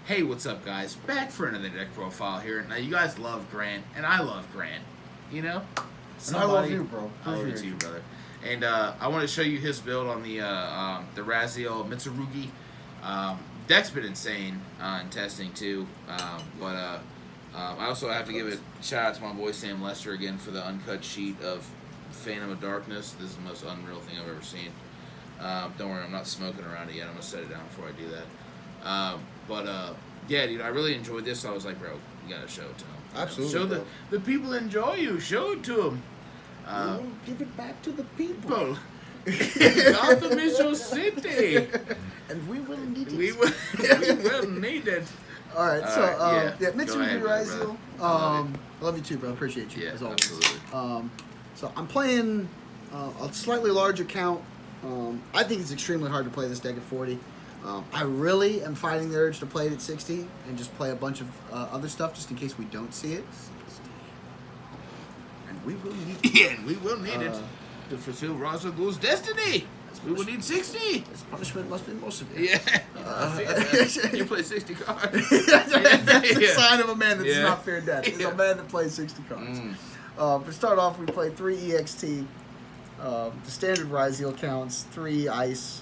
Hey, what's up, guys? Back for another deck profile here. Now, you guys love Grant, and I love Grant. You know? And I love you, bro. I love you too, brother. And I want to show you his build on the Ryzeal Mitsurugi. Deck's been insane in testing, too. I also have to give a shout out to my boy Sam Lester again for the uncut sheet of Phantom of Darkness. This is the most unreal thing I've ever seen. Don't worry, I'm not smoking around it yet. I'm going to set it down before I do that. Yeah, dude, I really enjoyed this. So I was like, bro, you gotta show it to them. Absolutely, Show bro. the people enjoy you. Show it to them. Give it back to the people. Gotham is your city. And we will need it. We will need it. All right, Mitsurugi Ryzeal. I love you too, bro. Appreciate you, Yeah, as always. absolutely. So I'm playing a slightly larger count. I think it's extremely hard to play this deck at 40. I really am fighting the urge to play it at 60 and just play a bunch of other stuff just in case we don't see it. And we will need it. Yeah, and we will need it to fulfill Ra's al Ghul's destiny. We will need 60. This punishment must be most severe. Yeah. You play 60 cards. That's the sign of a man that does Yeah. not fear death. It's a man that plays 60 cards. To start off, we play 3 EXT. The standard Ryzeal counts, 3 ice.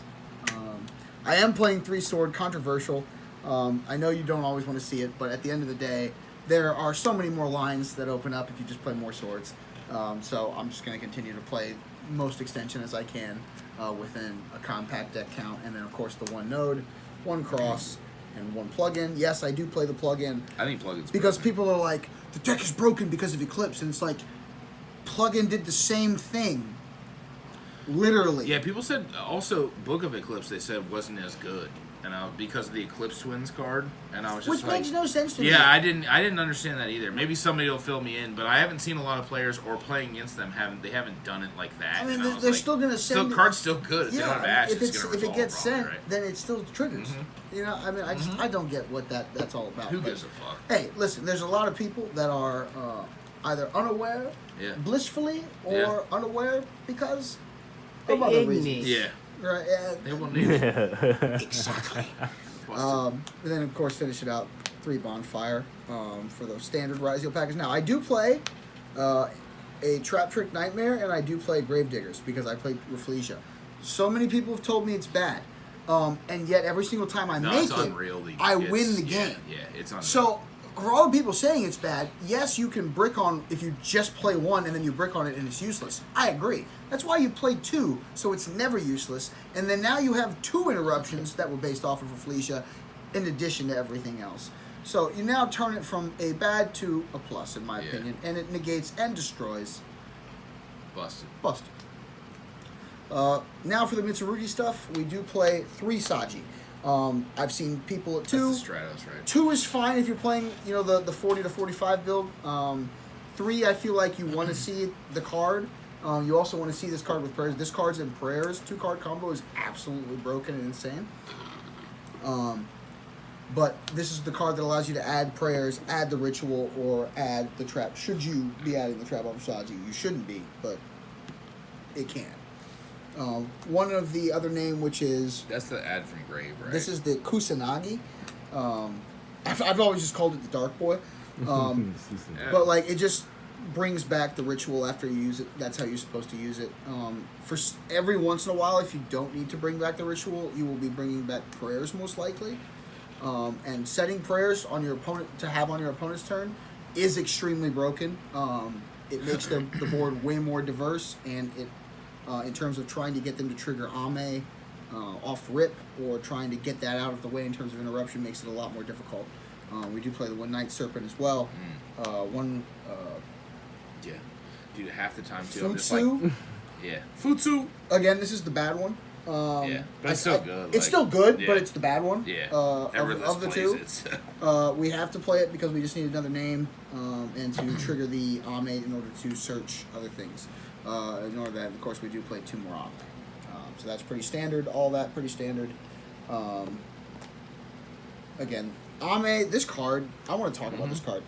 I am playing 3 sword, controversial. I know you don't always want to see it, but at the end of the day, there are so many more lines that open up if you just play more swords. So I'm just going to continue to play most extension as I can within a compact deck count. And then, of course, the 1 node, 1 cross, and 1 plugin. Yes, I do play the plugin. I think plugins Because broken. people are like, the deck is broken because of Eclipse. And it's like, plugin did the same thing. Literally. Yeah, people said also Book of Eclipse they said wasn't as good, and because of the Eclipse Twins card, and I was just Which like, makes no sense to me. yeah, I didn't understand that either. Maybe somebody will fill me in, but I haven't seen a lot of players or playing against them haven't done it like that. I mean, and I was they're like, still gonna send. the card's still good. If they don't have Ash, if it's gonna if it resolve gets probably, sent, right? then it still triggers. You know, I mean, I don't get what that's all about. Who but, gives a fuck? Hey, listen, there's a lot of people that are either unaware, Yeah. blissfully, or Yeah. unaware because of other reasons. Yeah, Right. they will need it. Exactly. And then, of course, finish it out 3 bonfire for those standard Ryzeal package. Now, I do play a Trap Trick Nightmare, and I do play Gravediggers because I play Rafflesia. So many people have told me it's bad, and yet every single time I make it's it, unreal. I win the game. Yeah, it's unreal. So, for all the people saying it's bad, yes, you can brick on if you just play 1 and then you brick on it and it's useless. I agree. That's why you play 2, so it's never useless. And then now you have 2 interruptions that were based off of Rafflesia in addition to everything else. So you now turn it from a bad to a plus, in my opinion, and it negates and destroys. Busted. Now for the Mitsurugi stuff, we do play 3 Saji. I've seen people at 2. That's the Stratos, right? 2 is fine if you're playing, you know, the 40 to 45 build. 3, I feel like you want to see the card. You also want to see this card with prayers. This card's in prayers. 2-card combo is absolutely broken and insane. But this is the card that allows you to add prayers, add the ritual, or add the trap. Should you be adding the trap of Saji? You shouldn't be, but it can. One of the other name, which is... That's the ad from Grave, right? This is the Kusanagi. I've always just called it the Dark Boy. But, like, it just brings back the ritual after you use it. That's how you're supposed to use it. For every once in a while, if you don't need to bring back the ritual, you will be bringing back prayers, most likely. And setting prayers on your opponent to have on your opponent's turn is extremely broken. It makes the board way more diverse, and it in terms of trying to get them to trigger Ame off rip or trying to get that out of the way in terms of interruption makes it a lot more difficult. We do play the One Night Serpent as well. Yeah. Dude, half the time, too, I'm just Futsu. like... Yeah. Futsu! Again, this is the bad one. Yeah, but it's still good. It's still good, but it's the bad one. Yeah. Of the 2. We have to play it because we just need another name and to trigger the Ame in order to search other things. In order to that, of course, we do play 2 more Ame. So that's pretty standard. All that pretty standard. Again, Ame, this card, I want to talk about this card.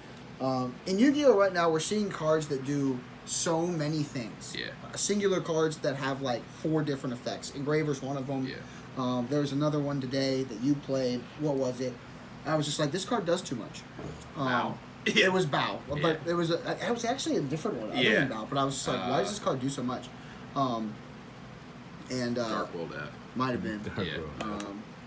In Yu-Gi-Oh! Right now, we're seeing cards that do so many things. Yeah. Singular cards that have like 4 different effects. Engraver's one of them. Yeah. There's another one today that you played. What was it? I was just like, this card does too much. Wow. It was Bow, Yeah. but it was actually a different one other than Bow. But I was just like, why does this card do so much? Dark World F. Might have been. Yeah.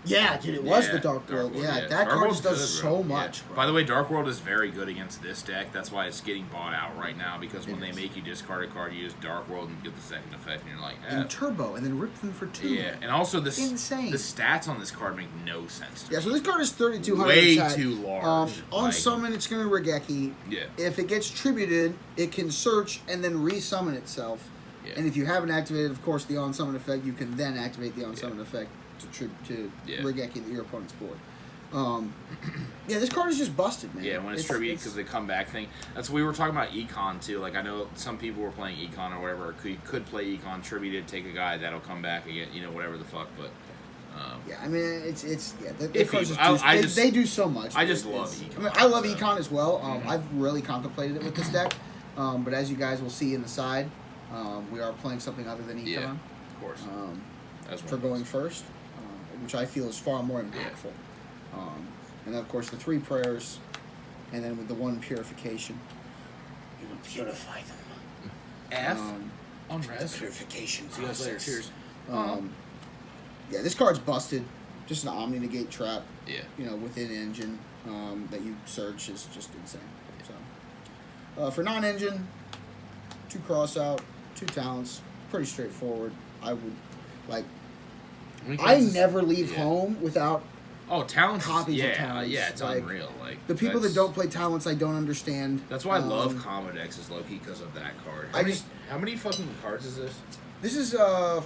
Yeah, dude, it was the Dark World. Yeah, that Dark card World's just does good, so bro. much. Yeah. By the way, Dark World is very good against this deck. That's why it's getting bought out right now, because when they make you discard a card, you use Dark World and get the second effect, and you're like, And Turbo, and then rip them for 2. Yeah, and also the Insane. the stats on this card make no sense to Yeah, me. so this card is 3,200 Way attack. too large. On Like- summon, it's going to Regeki. Yeah. If it gets tributed, it can search and then re-summon itself. Yeah. And if you haven't activated, of course, the on-summon effect, you can then activate the on-summon effect to Regeki your opponent's board. Yeah, this card is just busted, man. Yeah, when it's tribute because the comeback thing. That's we were talking about Econ too. Like I know some people were playing Econ or whatever. Or could play Econ tributed, take a guy that'll come back again. You know, whatever the fuck. But yeah, I mean it's yeah. The If cards you- just I do, just- they do so much. I just It's- love it's- Econ, I mean, I love so. Econ as well. I've really contemplated it with this deck, but as you guys will see in the side, we are playing something other than Econ. yeah, of course. That's For going first, which I feel is far more impactful. And then, of course, the 3 prayers, and then with the 1 purification, you will purify them. F on res. Purification. See you guys later. process. Cheers. Yeah, this card's busted. Just an Omni Negate trap. Yeah. You know, within engine that you search is just insane. So, for non-engine, 2 cross out, 2 talents, pretty straightforward. I would like. I never leave home without talents. copies of talents. Yeah, it's Like, unreal. Like the people that that's- don't play talents. I don't understand. That's why I love Comodex low key because of that card. How many fucking cards is this? This is I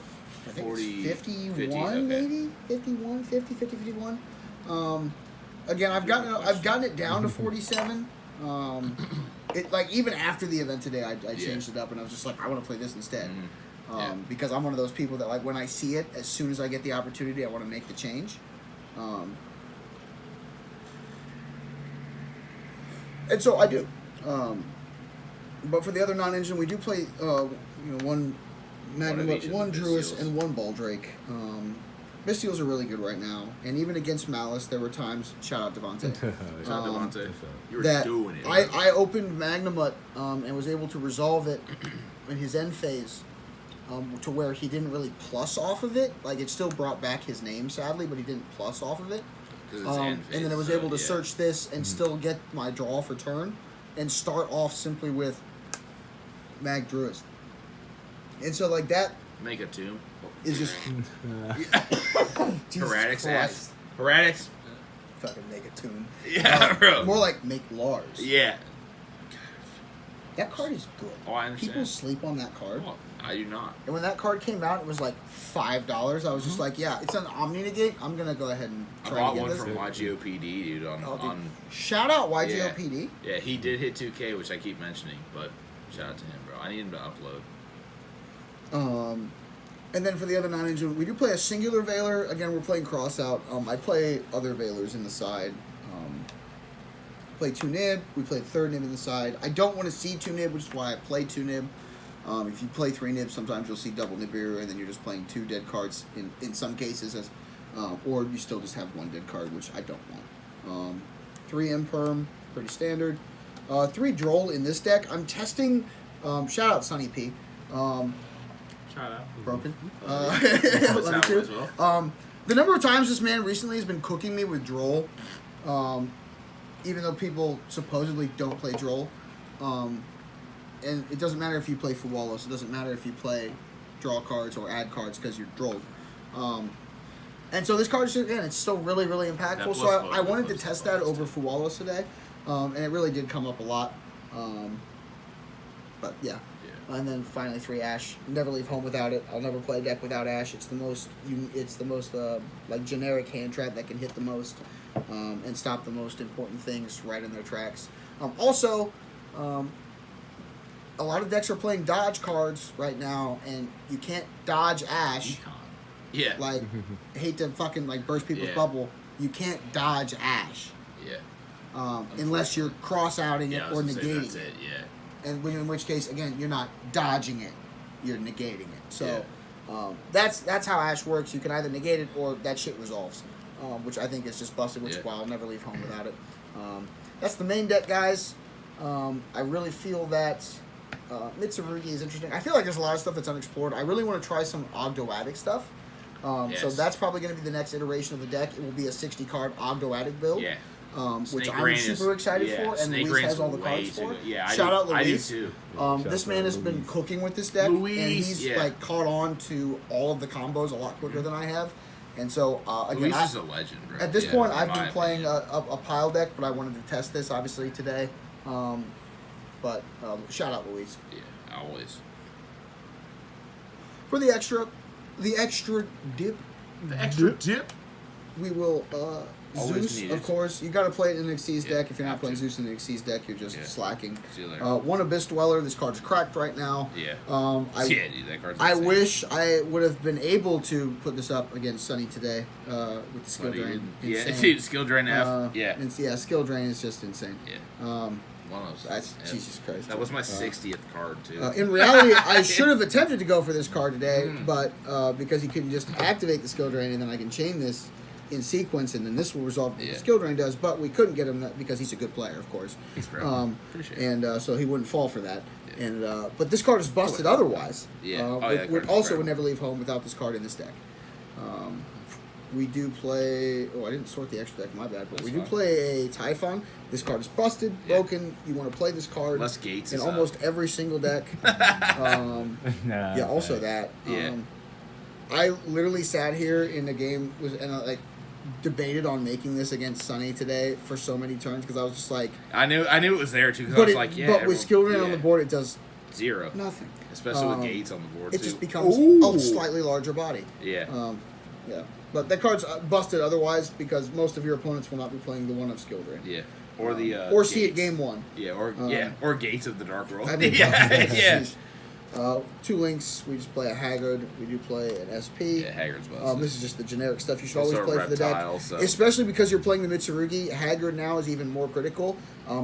think 40, it's 51 50, okay. maybe 51, 50, 51. Again, I've gotten it down to 47. It like even after the event today, I changed it up and I was just like, I want to play this instead. Because I'm one of those people that like when I see it, as soon as I get the opportunity, I want to make the change. And so I do. But for the other non-engine, we do play one Magnum, one Druis, and 1 Baldrake. Mistials are really good right now, and even against Malice, there were times. Shout out Devontae. Shout out Devontae. You were that doing it. I opened Magnamut and was able to resolve it in his end phase to where he didn't really plus off of it. Like, it still brought back his name, sadly, but he didn't plus off of it. And then I was able to search this and still get my draw for turn and start off simply with Mag Druid. And so, like, that Make a tomb. is just... Jesus Heretics Christ. ass. Heretics. Fucking make a tune. Yeah, bro. More like make Lars. Yeah. That card is good. Oh, I understand. People sleep on that card. Oh, I do not. And when that card came out, it was like $5. I was just like, yeah, it's an Omni Negate. I'm going to go ahead and I try bought to get one this. from YGOPD, dude. On Shout out YGOPD. Yeah, he did hit 2K, which I keep mentioning, but shout out to him, bro. I need him to upload. And then for the other non-engine, we do play a singular Veiler. Again, we're playing cross out. I play other Veilers in the side. Play 2 Nib. We played 3rd Nib in the side. I don't want to see 2 Nib, which is why I play 2 Nib. If you play 3 Nib, sometimes you'll see double Nibiru, and then you're just playing 2 dead cards in some cases, or you still just have 1 dead card, which I don't want. 3 Imperm, pretty standard. 3 Droll in this deck. I'm testing. Shout out Sunny P. Shout out. Broken. That's Love you how too. as well. The number of times this man recently has been cooking me with Droll, even though people supposedly don't play Droll. And it doesn't matter if you play Fuwalos. It doesn't matter if you play draw cards or add cards because you're Drolled. And so this card is, again, it's still really, really impactful. So I wanted to test that over Fuwalos today. And it really did come up a lot. But yeah. And then finally 3 Ash. Never leave home without it. I'll never play a deck without Ash. It's the most like generic hand trap that can hit the most and stop the most important things right in their tracks. Also, a lot of decks are playing dodge cards right now, and you can't dodge Ash. Yeah. Like, I hate to fucking like burst people's bubble. You can't dodge Ash. Yeah. Unless you're cross-outing it or negating that's it. Yeah. And in which case, again, you're not dodging it, you're negating it. So that's how Ash works. You can either negate it or that shit resolves. which I think is just busted, which is why I'll never leave home without it. That's the main deck, guys. I really feel that Mitsurugi is interesting. I feel like there's a lot of stuff that's unexplored. I really want to try some Ogdoadic stuff. So that's probably going to be the next iteration of the deck. It will be a 60-card Ogdoadic build. Yeah. Which I'm super excited for, and Luis has all the cards for. Shout out Luis. I do too. This man has been cooking with this deck, and he's like caught on to all of the combos a lot quicker than I have. And so again, Luis is a legend, bro. At this point, I've been playing a pile deck, but I wanted to test this obviously today. But shout out Luis. Yeah, always. For the extra dip. We will. Zeus, of course. You got to play it in an Xyz deck. If you're not playing Zeus in an Xyz deck, you're just slacking. See you later. One Abyss Dweller. This card's cracked right now. Yeah. Dude, that card's I insane. wish I would have been able to put this up against Sunny today with the skill drain. Yeah, dude, skill drain F. Skill drain is just insane. Yeah. One of those. That's Jesus Christ. That was my 60th card too. In reality, I should have attempted to go for this card today, but because he couldn't just activate the skill drain and then I can chain this in sequence, and then this will resolve what the skill drain does. But we couldn't get him that because he's a good player, of course. He's and so he wouldn't fall for that. Yeah. And but this card is busted otherwise. Yeah. Would also would never leave home without this card in this deck. We do play. Oh, I didn't sort the extra deck. My bad. But we do play a Typhon. This card is busted, broken. You want to play this card Less Gates in almost every single deck. Also that. Yeah. I literally sat here in the game and debated on making this against Sunny today for so many turns because I was just like, I knew it was there too. Because I was like, yeah. But with skill drain on the board, it does zero, nothing. Especially with Gates on the board. It just becomes a slightly larger body. Yeah. But that card's busted otherwise because most of your opponents will not be playing the 1-of skill drain. Yeah. Or the or see it game 1. Yeah. Or Gates of the Dark World. I mean, yeah. 2 links. We just play a Haggard. We do play an SP. Yeah, Haggard's busted. This is just the generic stuff you should Also always play for the deck. So. Especially because you're playing the Mitsurugi. Haggard now is even more critical.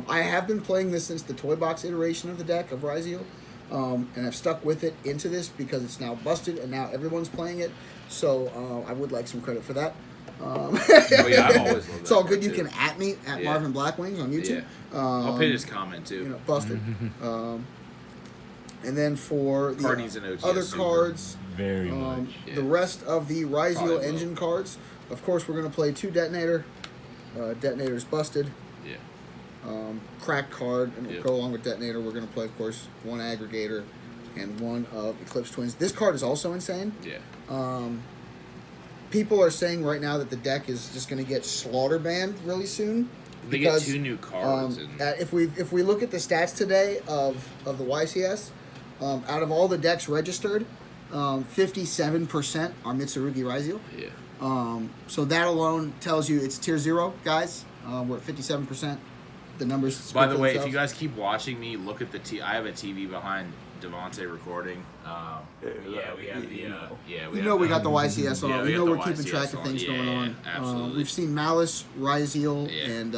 I have been playing this since the toy box iteration of the deck of Ryzeal. And I've stuck with it into this because it's now busted and now everyone's playing it. So I would like some credit for that. I've always loved that. It's all good. You can at me at Marvin Blackwings on YouTube. Yeah. I'll pin his comment too. Busted. And then for the other cards, very much. The rest of the Ryzeal engine cards, of course, we're going to play 2 Detonator. Detonator's busted. Yeah. Crack card, and we'll go along with Detonator. We're going to play, of course, 1 Aggregator and 1 of Eclipse Twins. This card is also insane. Yeah. People are saying right now that the deck is just going to get slaughter banned really soon. They get 2 new cards. If we look at the stats today of the YCS, out of all the decks registered, 57% are Mitsurugi Ryzeal. Yeah. So that alone tells you it's tier 0, guys. We're at 57%. The numbers. By the way, if you guys keep watching me, look at the I have a TV behind Devontae recording. We have the. We got the YCS on. We know we're keeping YCS track of things going on. Absolutely. We've seen Malice, Ryzeal, and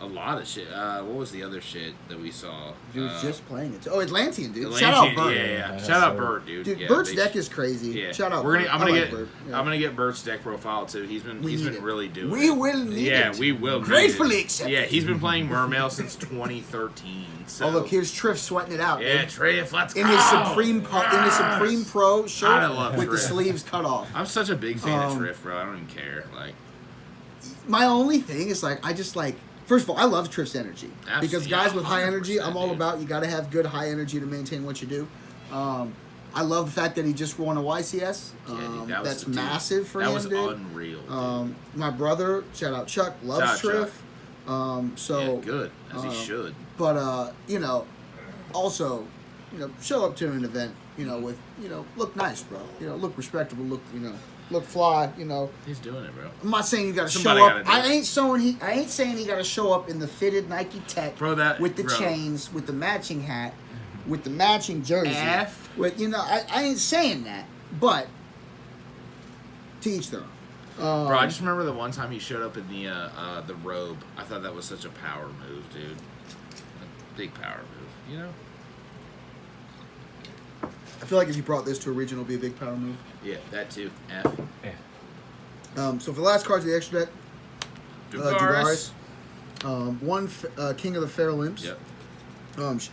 a lot of shit. What was the other shit that we saw? He was just playing it. Oh, Atlantean, dude. Atlantean, Shout out Bert. Yeah. Shout out Bert, dude. Dude, Bert's deck is crazy. Yeah. Shout out Bert. I'm gonna get Bert's deck profile too. He's been really doing. We will need it. Yeah, we will. Gratefully accept. Yeah, he's been playing Mermail since 2013. So. Oh look, here's Triff sweating it out. Yeah, dude. Triff, let's go. In his Supreme Pro shirt with Triff. the sleeves cut off. I'm such a big fan of Triff, bro. I don't even care. My only thing is I just like. First of all, I love Triff's energy. Absolutely. Because guys with high energy, I'm all dude. about you got to have good high energy to maintain what you do. I love the fact that he just won a YCS. That's massive for him, dude. That was unreal. My brother, shout out Chuck, loves Triff. Good, as he should. But, also, show up to an event, with, look nice, bro. Look respectable, look fly, He's doing it, bro. I'm not saying you got to show up. I ain't saying he got to show up in the fitted Nike Tech with the chains, with the matching hat, with the matching jersey. I ain't saying that, but to each their own. Bro, I just remember the one time he showed up in the robe. I thought that was such a power move, dude. A big power move, I feel like if you brought this to a regional, it'd be a big power move. Yeah, that too. F. So for the last cards of the extra deck, Dugaris. One King of the Fair Limps. Yep.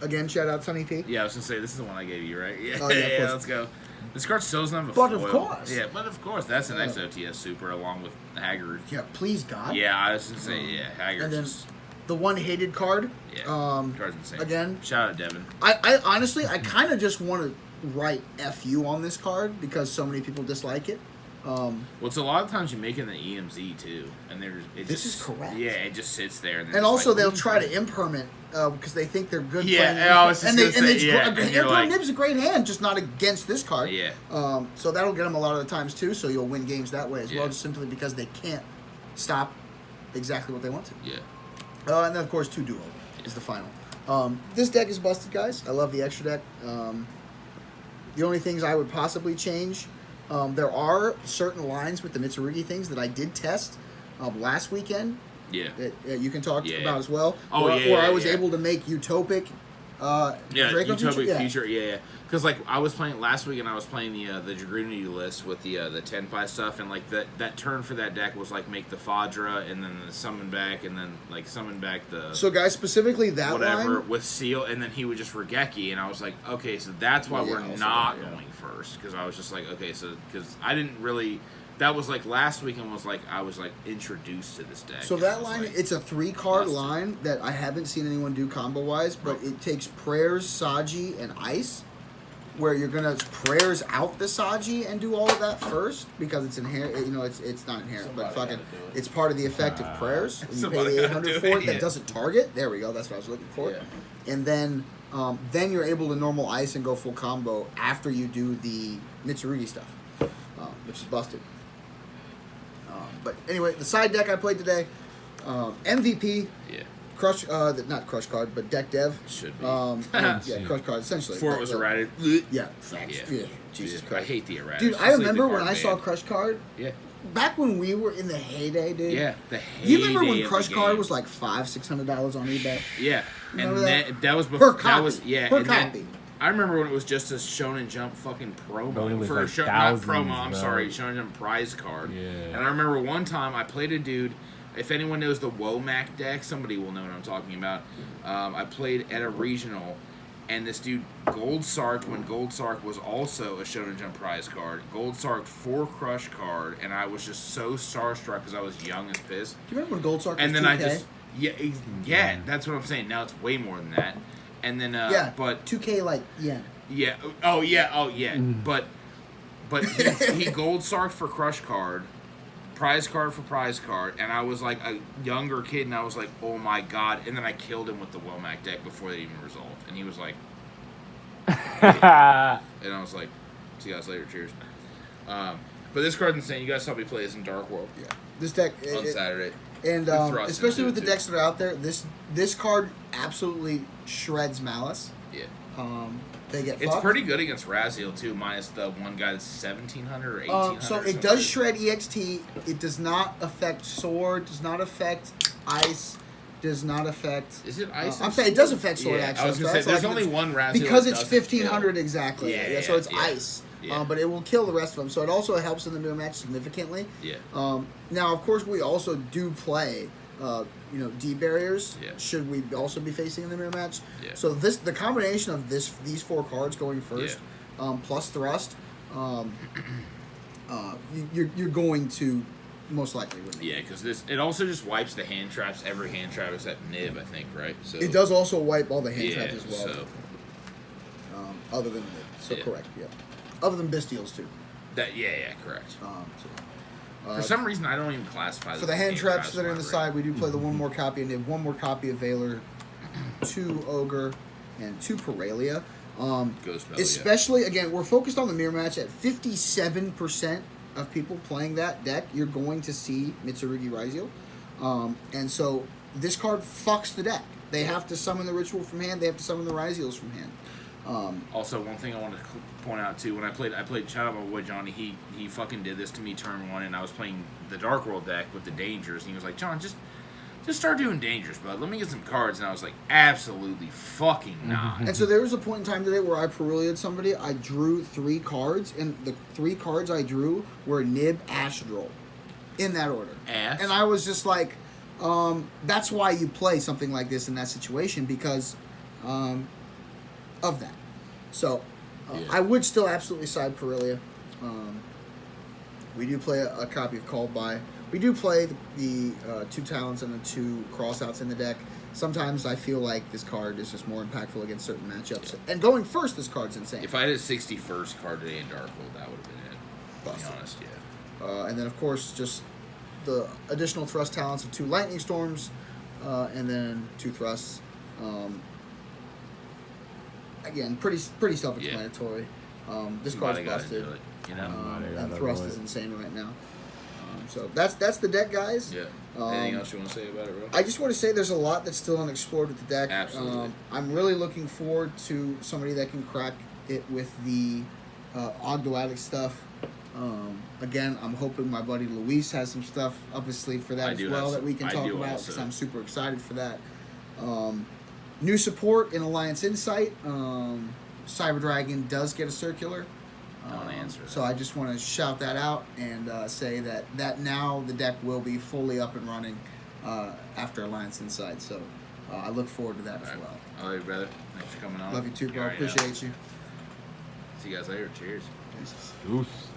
Again, shout out Sunny P. Yeah, I was gonna say this is the one I gave you, right? Yeah, Oh, yeah, of course. let's go. This card still doesn't have a But foil. of course. Yeah, but of course. That's the next OTS super along with Haggard. Yeah, please God. Yeah, I was gonna say Haggard. And then the one hated card. Yeah, card's insane. Again, shout out Devin. I honestly, I kind of just want to write FU on this card because so many people dislike it. Well, it's a lot of times you make it in the EMZ too, and This is correct. Yeah, it just sits there, and also they'll try to impermanent because they think they're good. Yeah, playing I was just gonna say, Impermanent Nib's a great hand, just not against this card. Yeah. So that'll get them a lot of the times too. So you'll win games that way as well, Yeah. just simply because they can't stop exactly what they want to. Yeah. And then of course 2 duo is the final. This deck is busted, guys. I love the extra deck. The only things I would possibly change. There are certain lines with the Mitsurugi things that I did test last weekend. Yeah. That you can talk about as well. Oh, where I was able to make Utopic. Utopic Future? Future. Yeah. Because like I was playing last week, and I was playing the Dragoonity list with the 10-5 stuff, and like that turn for that deck was like make the Fadra and then the summon back, and then like summon back the. So guys, specifically that whatever line with Seal, and then he would just Regeki, and I was like, okay, so that's why we're not going first, because I was just like, okay, so because I didn't really. That was like last weekend was like I was like introduced to this deck. So that line, like, it's a 3-card line that I haven't seen anyone do combo wise, but it takes Prayers, Saji, and Ice, where you're gonna Prayers out the Saji and do all of that first because it's inherent. You know, it's not inherent, but fucking it's part of the effect of Prayers. And you pay the 800 for it that doesn't target. There we go. That's what I was looking for. Yeah. And then you're able to normal Ice and go full combo after you do the Mitsurugi stuff, which is busted. But anyway, the side deck I played today, MVP. Yeah. Crush, not Crush card, but Deck Dev. Should be. Crush card, essentially. Before it was errated. Yeah, facts. Yeah. Jesus Christ. I hate the errated. Dude, I remember when I saw Crush card. Yeah. Back when we were in the heyday, dude. Yeah, the heyday. You remember when Crush card was like $500-$600 on eBay? Yeah. Remember and that was before. Per copy. That was, yeah. Per and copy. Then, I remember when it was just a Shonen Jump fucking promo. Bro, it was like not thousands, promo, I'm bro. sorry, Shonen Jump prize card. Yeah. And I remember one time I played a dude, if anyone knows the Womack deck, somebody will know what I'm talking about. I played at a regional, and this dude, Gold Sark, when Gold Sark was also a Shonen Jump prize card, Gold Sark 4 Crush card, and I was just so starstruck because I was young as piss. Do you remember when Gold Sark was And then 2K? I just, yeah, that's what I'm saying. Now it's way more than that. And then, but 2K like yen. yeah, oh yeah, but he Gold Sarked for Crush card, prize card for prize card, and I was like a younger kid, and I was like, oh my god, and then I killed him with the Womack deck before they even resolved, and he was like, and I was like, see you guys later, cheers. But this card's insane. You guys saw me play this in Dark World. Yeah. This deck On Saturday. And Thrust especially into with the it, decks that are out there, this card absolutely shreds Malice. Yeah. They get It's fucked. pretty good against Ryzeal too, minus the one guy that's 1700 or 1800. So it does shred EXT. It does not affect Sword. Does not affect Ice. Does not affect. Is it Ice? I'm saying it does affect Sword. Yeah, actually. I was gonna say there's only one Ryzeal because that it's doesn't 1500 kill. exactly. Yeah, So it's yeah. Ice. Yeah. But it will kill the rest of them. So it also helps in the mirror match significantly. Yeah. Now, of course, we also do play, D barriers. Yeah. Should we also be facing in the mirror match? Yeah. So the combination of these 4 cards going first, plus thrust, you're going to most likely win. Yeah, because it also just wipes the hand traps, every hand trap except Nib, I think, right? So It does also wipe all the hand traps as well. So Other than Nib. So Yeah. correct, yeah. Other than Bestials too. Correct. So, For some reason, I don't even classify for the hand traps that are in the side, we do play the 1 more copy of Nib, 1 more copy of Valor, 2 Ogre, and 2 Paralia. Especially, again, we're focused on the mirror match. At 57% of people playing that deck, you're going to see Mitsurugi Ryzeal. And so this card fucks the deck. They have to summon the Ritual from hand. They have to summon the Ryzeals from hand. Also, one thing I want to point out too, when I played shout out my boy Johnny. He fucking did this to me turn 1, and I was playing the Dark World deck with the Dangers, and he was like, John, just start doing Dangers, bud. Let me get some cards. And I was like, absolutely fucking not. And so there was a point in time today where I Perulia'd somebody. I drew 3 cards, and the 3 cards I drew were Nib Astral. in that order. Ass. And I was just like, that's why you play something like this in that situation, because of that. So I would still absolutely side Perillia. We do play a copy of Called By. We do play the 2 Talents and the 2 Crossouts in the deck. Sometimes I feel like this card is just more impactful against certain matchups. And going first, this card's insane. If I had a 61st card today in Darkhold, that would have been it. To be honest, yeah. And then, of course, just the additional thrust talents of 2 Lightning Storms, and then 2 thrusts. Again, pretty self-explanatory. This card's busted. And thrust is insane right now. So that's the deck, guys. Yeah. Anything else you want to say about it, bro? I just want to say there's a lot that's still unexplored with the deck. Absolutely. I'm really looking forward to somebody that can crack it with the Ogdoadic stuff. Again, I'm hoping my buddy Luis has some stuff up his sleeve for that as well that we can talk about, because I'm super excited for that. New support in Alliance Insight. Cyber Dragon does get a circular. So I just want to shout that out and say that now the deck will be fully up and running after Alliance Insight. So I look forward to that as well. I love you, brother. Thanks for coming on. Love you too, bro. Appreciate you. See you guys later. Cheers. Deuce.